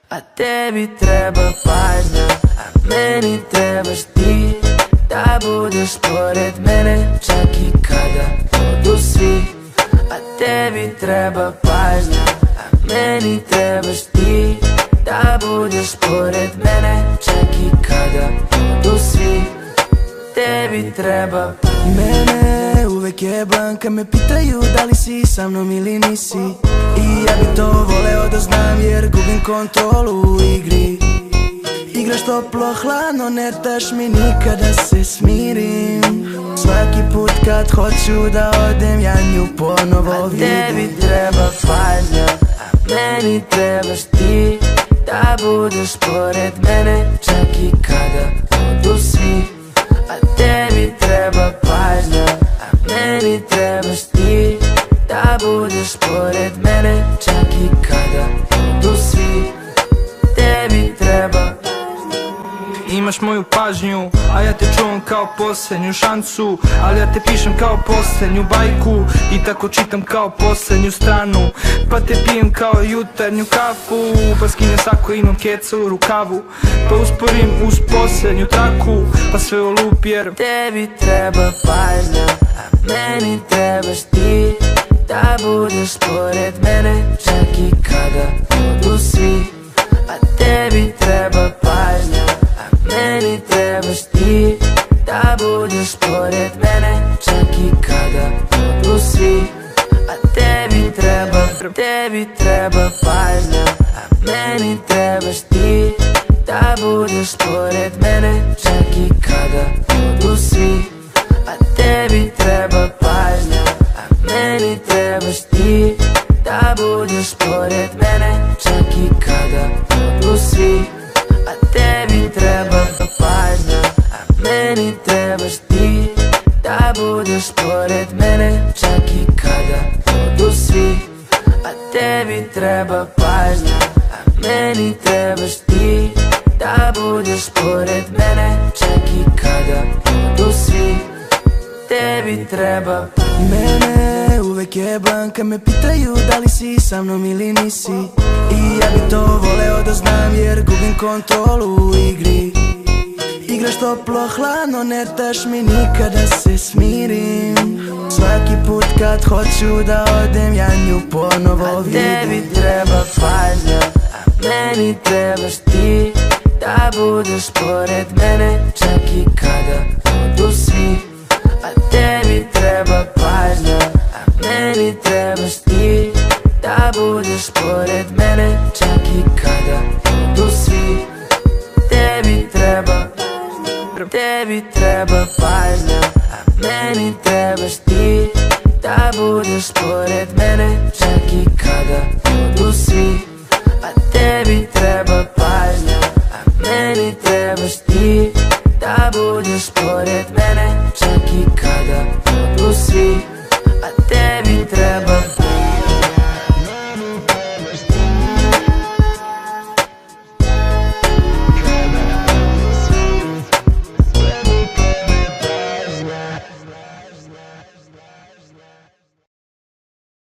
A tebi treba pažnja, a meni trebaš ti. Da budeš pored mene čak i kada odu svi. A tebi treba pažnja, a meni trebaš ti. Da budeš pored mene čak i kada odu svi. Tebi treba mene, uvek je Blanka me pitaju da li si sa mnom ili nisi. I ja bi to voleo da znam jer gubim kontrolu u igri. Igraš toplo hladno, ne daš mi nikada se smirim. Svaki put kad hoću da odem ja nju ponovo vidim. A tebi treba pažnja, a meni trebaš ti. Da budeš pored mene čak i kada odu svi. A tebi treba pažnja, a meni trebaš ti. Da budeš pored mene čak i kada odu svi. Tebi treba. Imaš moju pažnju, a ja te čuvam kao posljednju šansu. Ali ja te pišem kao posljednju bajku i tako čitam kao posljednju stranu. Pa te pijem kao jutarnju kafu, pa skinem sako, imam keca u rukavu. Pa usporim uz posljednju traku, pa sve olup jer tebi treba pažnja, a meni trebaš ti. Da budeš pored mene čak i kada odu svi. A tebi treba pažnja, a meni trebaš ti. Da budeš pored mene čak i kada odu svi. A tebi treba pažnja, a meni trebaš ti. Da budeš pored mene čak i kada odu svi. A tebi treba pažnja, a meni trebaš ti. Da budeš pored mene čak i kada odu svi. A tebi treba pažnja, a meni trebaš ti. Da budeš pored mene čak i kada odu svi. A tebi treba pažnja, a meni trebaš ti. Da budeš pored mene čak i kada odu svi. Tebi treba mene, uvek je Blanka me pitaju da li si sa mnom ili nisi. I ja bi to voleo da znam jer gubim kontrolu u igri. Igraš toplo hladno, ne daš mi nikada se smirim. Svaki put kad hoću da odem ja nju ponovo vidim. A tebi treba pažnja, a meni trebaš ti. Da budeš pored mene čak i kada odu svi. A tebi treba pažnja, a meni trebaš ti. Da budeš pored mene čak i kada odu svi. Tebi treba pažnja, a meni trebaš ti. Da budeš pored mene čak i kada odu svi. A tebi treba pažnja, a meni trebaš ti. Da budeš pored mene čak i kada odu svi.